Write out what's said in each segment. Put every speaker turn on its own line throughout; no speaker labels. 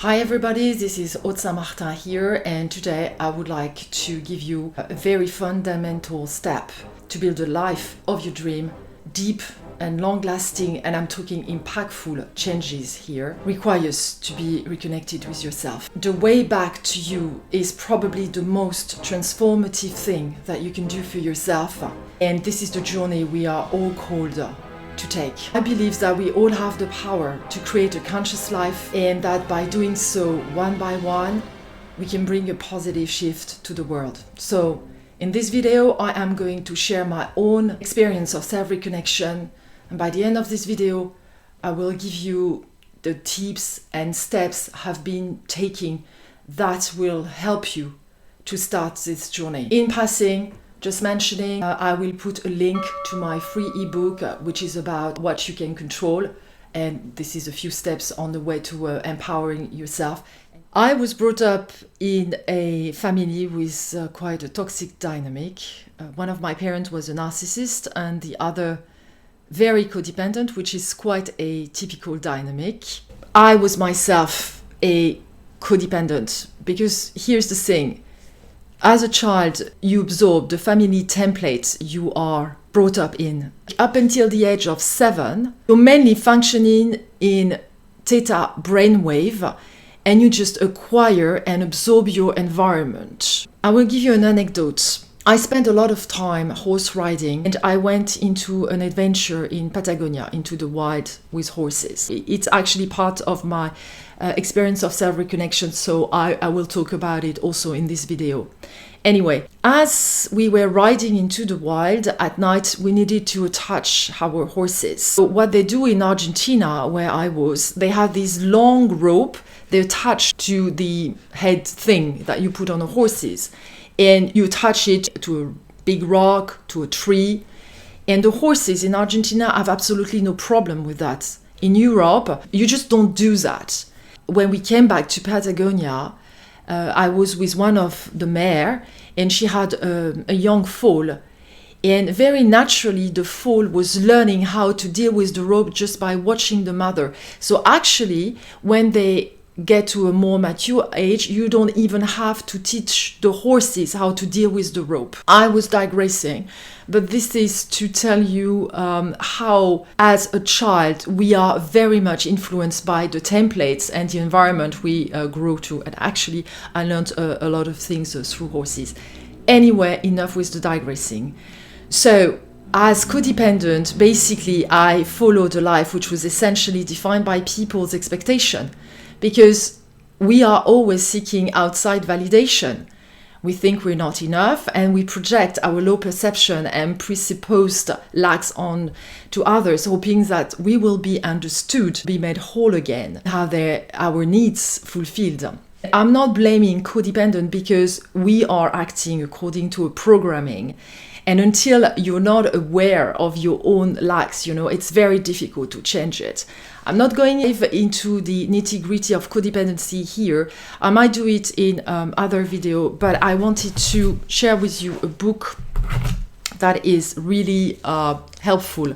Hi everybody, this is Aude here, and today I would like to give you a very fundamental step to build a life of your dream, deep and long-lasting, and I'm talking impactful changes here, requires to be reconnected with yourself. The way back to you is probably the most transformative thing that you can do for yourself, and this is the journey we are all called to take. I believe that we all have the power to create a conscious life, and that by doing so one by one, we can bring a positive shift to the world. So in this video, I am going to share my own experience of self-reconnection, and by the end of this video, I will give you the tips and steps I've been taking that will help you to start this journey. In passing, just mentioning, I will put a link to my free ebook, which is about what you can control. And this is a few steps on the way to empowering yourself. I was brought up in a family with quite a toxic dynamic. One of my parents was a narcissist and the other very codependent, which is quite a typical dynamic. I was myself a codependent because here's the thing. As a child, you absorb the family templates you are brought up in. Up until the age of 7, you're mainly functioning in theta brainwave, and you just acquire and absorb your environment. I will give you an anecdote. I spent a lot of time horse riding, and I went into an adventure in Patagonia, into the wild with horses. It's actually part of my experience of self-reconnection, so I will talk about it also in this video. Anyway, as we were riding into the wild at night, we needed to attach our horses. So what they do in Argentina, where I was, they have this long rope they attach to the head thing that you put on the horses, and you attach it to a big rock, to a tree, and the horses in Argentina have absolutely no problem with that. In Europe, you just don't do that. When we came back to Patagonia, I was with one of the mare, and she had a young foal. And very naturally, the foal was learning how to deal with the rope just by watching the mother. So actually, when they get to a more mature age, you don't even have to teach the horses how to deal with the rope. I was digressing, but this is to tell you how, as a child, we are very much influenced by the templates and the environment we grew to. And actually, I learned a lot of things through horses. Anyway, enough with the digressing. So, as codependent, basically, I followed a life which was essentially defined by people's expectation. Because we are always seeking outside validation. We think we're not enough, and we project our low perception and presupposed lacks on to others, hoping that we will be understood, be made whole again, have our needs fulfilled. I'm not blaming codependent because we are acting according to a programming. And until you're not aware of your own lacks, it's very difficult to change it. I'm not going into the nitty-gritty of codependency here. I might do it in other video, but I wanted to share with you a book that is really helpful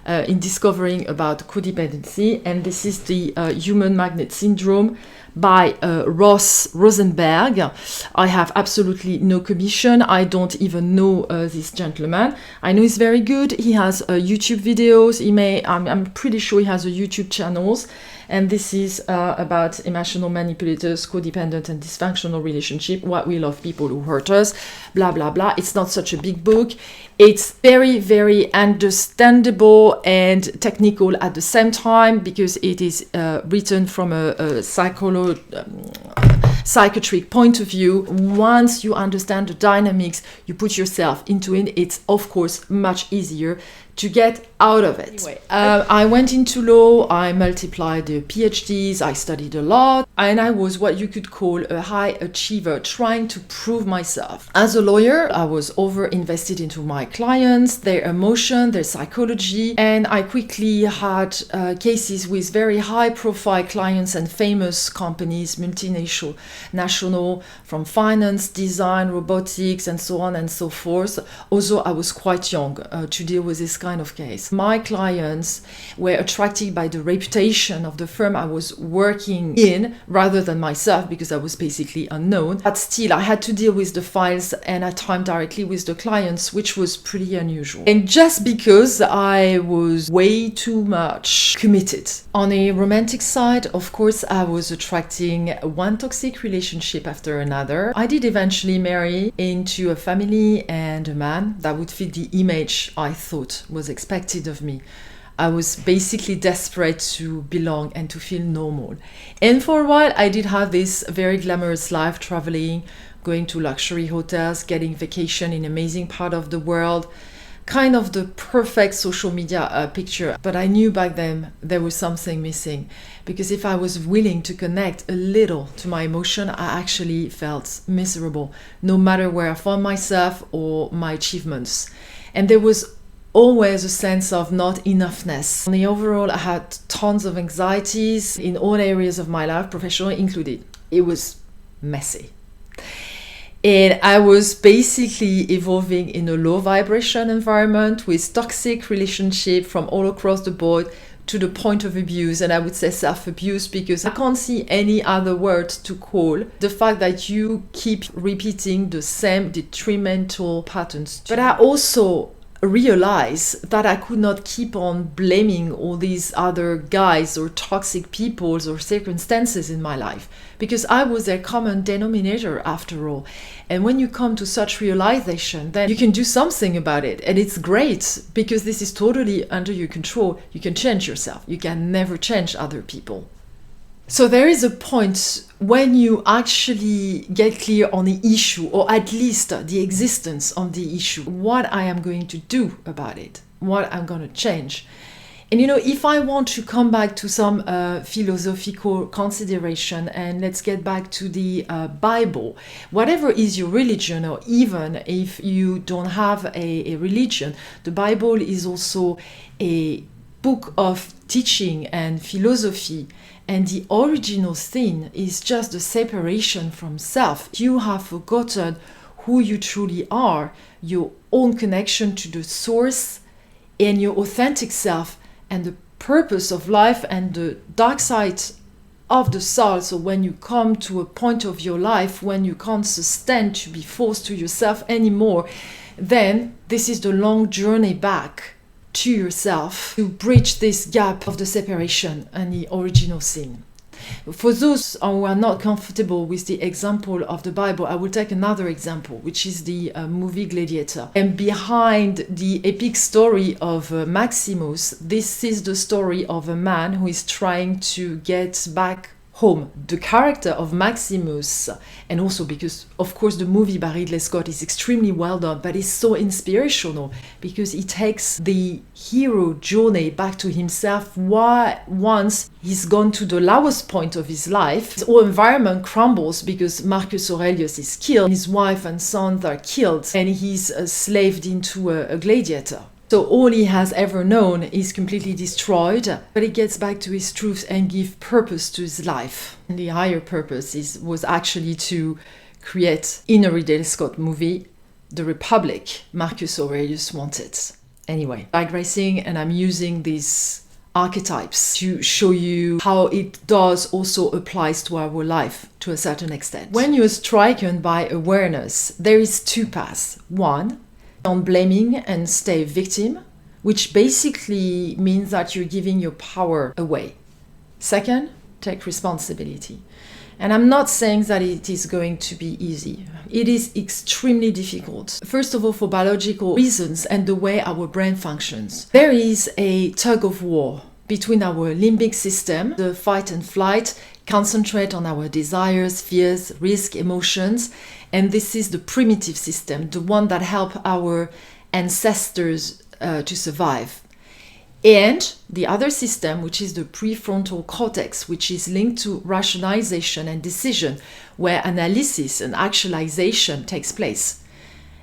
in discovering about codependency. And this is the Human Magnet Syndrome by Ross Rosenberg. I have absolutely no commission. I don't even know this gentleman. I know he's very good. He has YouTube videos. I'm pretty sure he has a YouTube channels. And this is about emotional manipulators, codependent and dysfunctional relationship, what we love people who hurt us, blah, blah, blah. It's not such a big book. It's very, very understandable and technical at the same time because it is written from a psychiatric point of view. Once you understand the dynamics, you put yourself into it, it's of course much easier to get out of it. Anyway, I went into law, I multiplied the PhDs, I studied a lot, and I was what you could call a high achiever, trying to prove myself. As a lawyer, I was over-invested into my clients, their emotion, their psychology, and I quickly had cases with very high-profile clients and famous companies, multinational, national, from finance, design, robotics, and so on and so forth. Although I was quite young to deal with this kind of case. My clients were attracted by the reputation of the firm I was working in rather than myself, because I was basically unknown. But still, I had to deal with the files and at times directly with the clients, which was pretty unusual. And just because I was way too much committed. On a romantic side, of course, I was attracting one toxic relationship after another. I did eventually marry into a family and a man that would fit the image I thought was expected of me. I was basically desperate to belong and to feel normal. And for a while, I did have this very glamorous life, traveling, going to luxury hotels, getting vacation in amazing part of the world, kind of the perfect social media picture. But I knew back then there was something missing, because if I was willing to connect a little to my emotion, I actually felt miserable, no matter where I found myself or my achievements. And there was always a sense of not enoughness. On the overall, I had tons of anxieties in all areas of my life, professional included. It was messy. And I was basically evolving in a low vibration environment with toxic relationship from all across the board, to the point of abuse, and I would say self-abuse, because I can't see any other word to call the fact that you keep repeating the same detrimental patterns. But I also realized that I could not keep on blaming all these other guys or toxic peoples or circumstances in my life, because I was their common denominator after all. And when you come to such realization, then you can do something about it. And it's great, because this is totally under your control. You can change yourself. You can never change other people. So there is a point when you actually get clear on the issue, or at least the existence of the issue, what I am going to do about it, what I'm going to change. And if I want to come back to some philosophical consideration, and let's get back to the Bible, whatever is your religion, or even if you don't have a religion, the Bible is also a book of teaching and philosophy. And the original sin is just the separation from self. You have forgotten who you truly are, your own connection to the source and your authentic self and the purpose of life and the dark side of the soul. So when you come to a point of your life when you can't sustain to be forced to yourself anymore, then this is the long journey back to yourself to bridge this gap of the separation and the original sin. For those who are not comfortable with the example of the Bible, I will take another example, which is the movie Gladiator. And behind the epic story of Maximus, this is the story of a man who is trying to get back home. The character of Maximus, and also because, of course, the movie by Ridley Scott is extremely well done, but it's so inspirational because it takes the hero journey back to himself. Once he's gone to the lowest point of his life, his whole environment crumbles because Marcus Aurelius is killed, his wife and sons are killed, and he's slaved into a gladiator. So all he has ever known is completely destroyed, but he gets back to his truth and gives purpose to his life. And the higher purpose was actually to create, in a Ridley Scott movie, the Republic Marcus Aurelius wanted. Anyway, digressing, and I'm using these archetypes to show you how it does also applies to our life to a certain extent. When you're stricken by awareness, there is two paths. One, on blaming and stay victim, which basically means that you're giving your power away. Second, take responsibility. And I'm not saying that it is going to be easy. It is extremely difficult. First of all, for biological reasons and the way our brain functions. There is a tug of war between our limbic system, the fight and flight, concentrate on our desires, fears, risk, emotions, and this is the primitive system, the one that helped our ancestors to survive. And the other system, which is the prefrontal cortex, which is linked to rationalization and decision, where analysis and actualization takes place.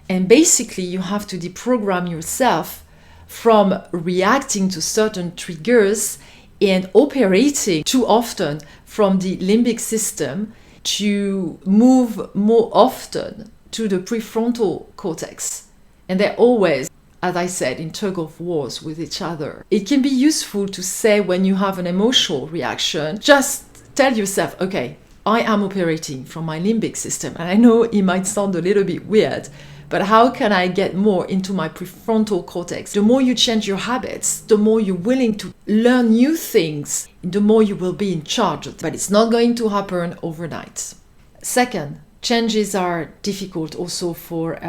And basically, you have to deprogram yourself from reacting to certain triggers and operating too often from the limbic system to move more often to the prefrontal cortex. And they're always as I said, in tug of wars with each other. It can be useful to say when you have an emotional reaction, just tell yourself, okay, I am operating from my limbic system. And I know it might sound a little bit weird, but how can I get more into my prefrontal cortex? The more you change your habits, the more you're willing to learn new things, the more you will be in charge. But it's not going to happen overnight. Second, changes are difficult also for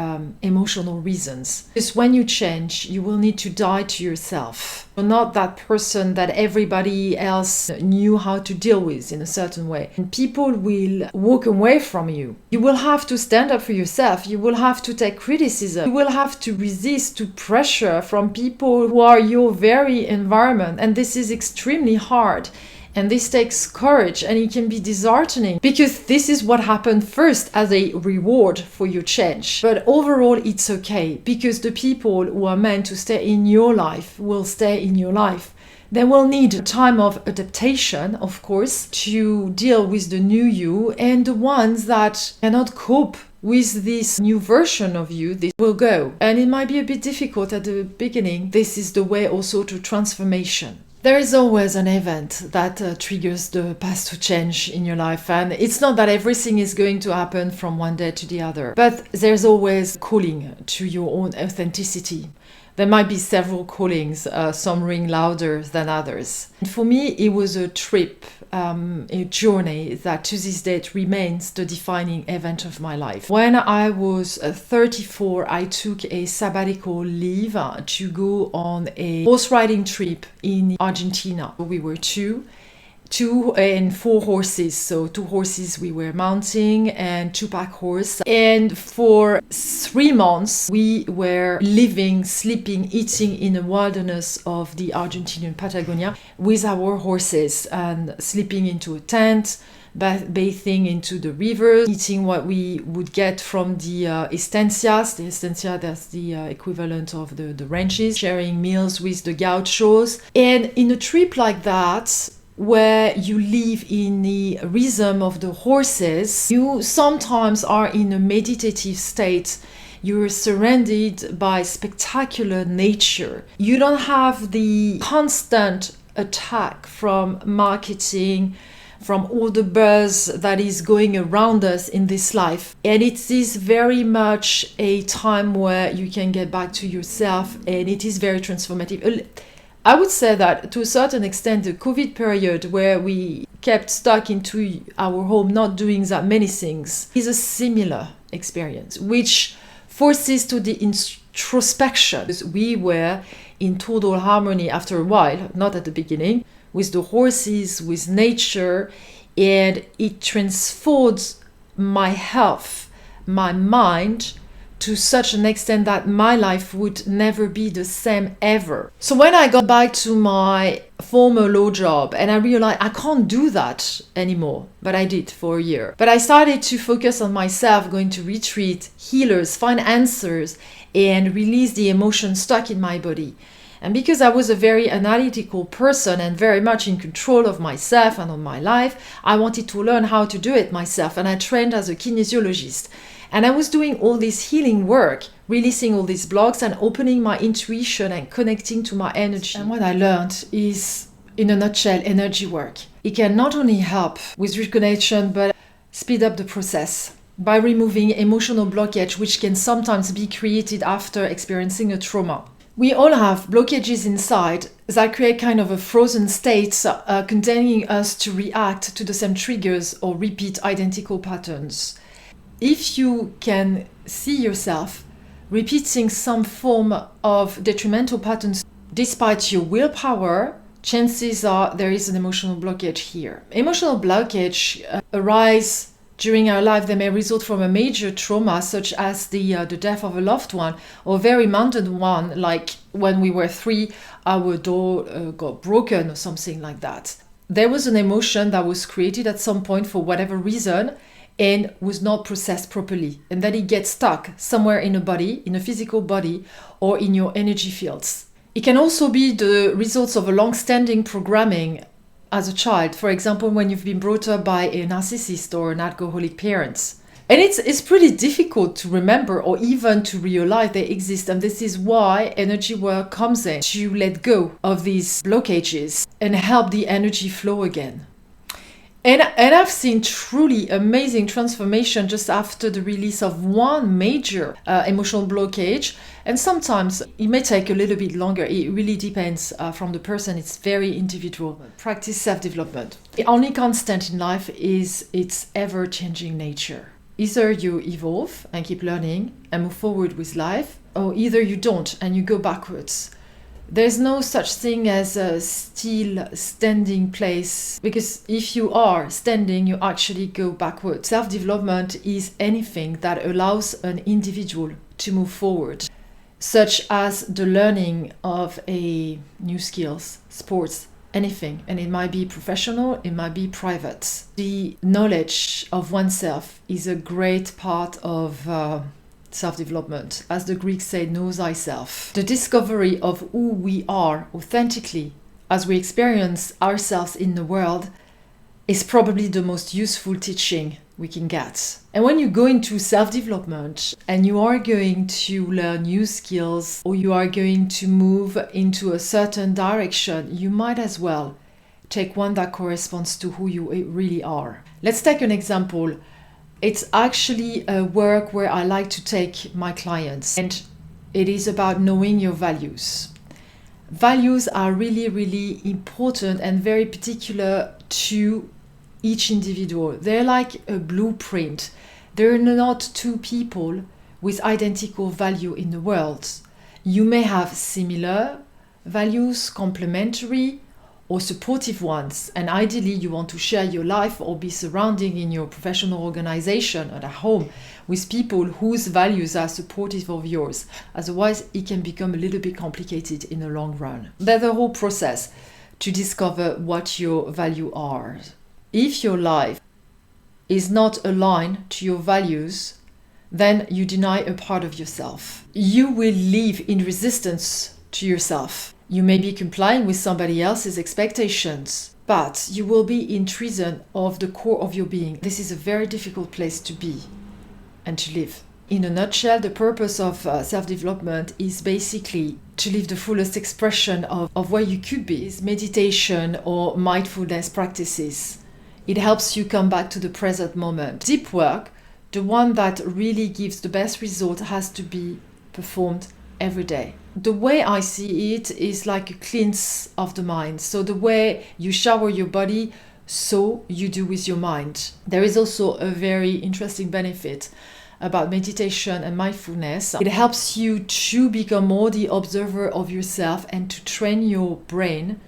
emotional reasons. Because when you change, you will need to die to yourself. You're not that person that everybody else knew how to deal with in a certain way. And people will walk away from you. You will have to stand up for yourself. You will have to take criticism. You will have to resist to pressure from people who are your very environment. And this is extremely hard. And this takes courage, and it can be disheartening because this is what happened first as a reward for your change. But overall, it's okay because the people who are meant to stay in your life will stay in your life. They will need a time of adaptation, of course, to deal with the new you, and the ones that cannot cope with this new version of you, this will go. And it might be a bit difficult at the beginning. This is the way also to transformation. There is always an event that triggers the path to change in your life, and it's not that everything is going to happen from one day to the other, but there's always calling to your own authenticity. There might be several callings, some ring louder than others. And for me, it was a trip, a journey that to this date remains the defining event of my life. When I was 34, I took a sabbatical leave to go on a horse riding trip in Argentina. We were two and 4 horses. So 2 horses we were mounting and 2 pack horse. And for 3 months we were living, sleeping, eating in the wilderness of the Argentinian Patagonia with our horses and sleeping into a tent, bathing into the rivers, eating what we would get from the estancias. The estancia, that's the equivalent of the ranches, sharing meals with the gauchos. And in a trip like that, where you live in the rhythm of the horses, you sometimes are in a meditative state. You're surrounded by spectacular nature. You don't have the constant attack from marketing, from all the buzz that is going around us in this life. And it is very much a time where you can get back to yourself, and it is very transformative. I would say that to a certain extent, the COVID period where we kept stuck into our home, not doing that many things, is a similar experience, which forces to the introspection. We were in total harmony after a while, not at the beginning, with the horses, with nature, and it transforms my health, my mind, to such an extent that my life would never be the same ever. So when I got back to my former law job and I realized I can't do that anymore, but I did for a year. But I started to focus on myself, going to retreat, healers, find answers, and release the emotions stuck in my body. And because I was a very analytical person and very much in control of myself and of my life, I wanted to learn how to do it myself, and I trained as a kinesiologist. And I was doing all this healing work, releasing all these blocks and opening my intuition and connecting to my energy. And what I learned is, in a nutshell, energy work. It can not only help with reconnection, but speed up the process by removing emotional blockage, which can sometimes be created after experiencing a trauma. We all have blockages inside that create kind of a frozen state, containing us to react to the same triggers or repeat identical patterns. If you can see yourself repeating some form of detrimental patterns despite your willpower, chances are there is an emotional blockage here. Emotional blockage arise during our life. They may result from a major trauma, such as the death of a loved one, or a very mountain one, like when we were 3, our door got broken or something like that. There was an emotion that was created at some point for whatever reason, and was not processed properly, and then it gets stuck somewhere in a body, in a physical body, or in your energy fields. It can also be the results of a long-standing programming as a child. For example, when you've been brought up by a narcissist or an alcoholic parent, And it's pretty difficult to remember or even to realize they exist. And this is why energy work comes in, to let go of these blockages and help the energy flow again. And I've seen truly amazing transformation just after the release of one major emotional blockage. And sometimes it may take a little bit longer. It really depends from the person. It's very individual. Practice self-development. The only constant in life is its ever-changing nature. Either you evolve and keep learning and move forward with life, or either you don't and you go backwards. There's no such thing as a still standing place, because if you are standing, you actually go backwards. Self-development is anything that allows an individual to move forward, such as the learning of a new skills, sports, anything. And it might be professional, it might be private. The knowledge of oneself is a great part of self-development. As the Greeks say, know thyself. The discovery of who we are authentically as we experience ourselves in the world is probably the most useful teaching we can get. And when you go into self-development and you are going to learn new skills, or you are going to move into a certain direction, you might as well take one that corresponds to who you really are. Let's take an example. It's actually a work where I like to take my clients, and it is about knowing your values. Values are really, really important and very particular to each individual. They're like a blueprint. There are not two people with identical value in the world. You may have similar values, complementary or supportive ones, and ideally you want to share your life or be surrounding in your professional organization or at home with people whose values are supportive of yours. Otherwise it can become a little bit complicated in the long run. There's a whole process to discover what your values are. If your life is not aligned to your values, then you deny a part of yourself. You will live in resistance to yourself. You may be complying with somebody else's expectations, but you will be in treason of the core of your being. This is a very difficult place to be and to live. In a nutshell, the purpose of self-development is basically to live the fullest expression of where you could be. It's meditation or mindfulness practices. It helps you come back to the present moment. Deep work, the one that really gives the best result, has to be performed every day. The way I see it is like a cleanse of the mind. So the way you shower your body, so you do with your mind. There is also a very interesting benefit about meditation and mindfulness. It helps you to become more the observer of yourself and to train your brain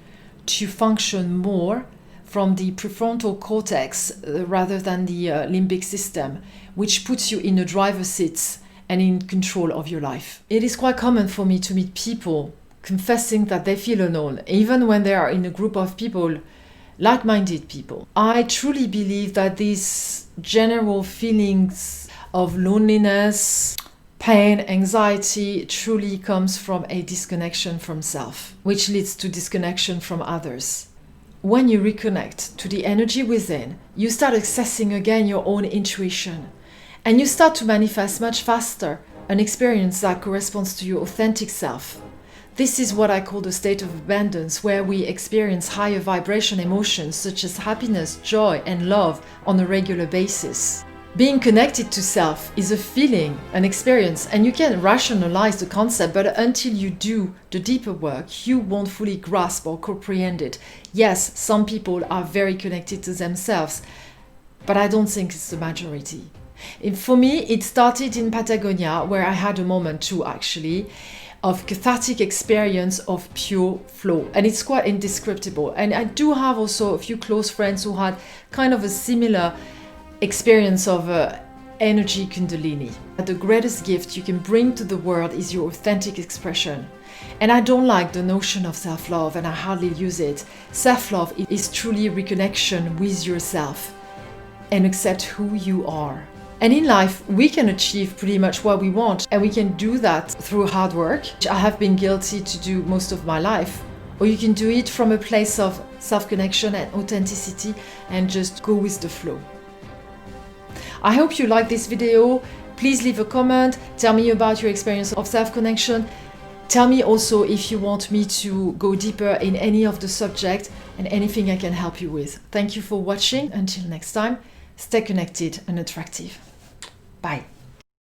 to function more from the prefrontal cortex rather than the limbic system, which puts you in a driver's seat and in control of your life. It is quite common for me to meet people confessing that they feel alone, even when they are in a group of people, like-minded people. I truly believe that these general feelings of loneliness, pain, anxiety truly comes from a disconnection from self, which leads to disconnection from others. When you reconnect to the energy within, you start accessing again your own intuition. And you start to manifest much faster an experience that corresponds to your authentic self. This is what I call the state of abundance, where we experience higher vibration emotions such as happiness, joy, and love on a regular basis. Being connected to self is a feeling, an experience, and you can rationalize the concept, but until you do the deeper work, you won't fully grasp or comprehend it. Yes, some people are very connected to themselves, but I don't think it's the majority. For me, it started in Patagonia, where I had a moment too, actually, of cathartic experience of pure flow. And it's quite indescribable. And I do have also a few close friends who had kind of a similar experience of energy kundalini. The greatest gift you can bring to the world is your authentic expression. And I don't like the notion of self-love, and I hardly use it. Self-love is truly reconnection with yourself and accept who you are. And in life, we can achieve pretty much what we want, and we can do that through hard work, which I have been guilty to do most of my life. Or you can do it from a place of self-connection and authenticity and just go with the flow. I hope you like this video. Please leave a comment. Tell me about your experience of self-connection. Tell me also if you want me to go deeper in any of the subject and anything I can help you with. Thank you for watching. Until next time, stay connected and attractive. Bye.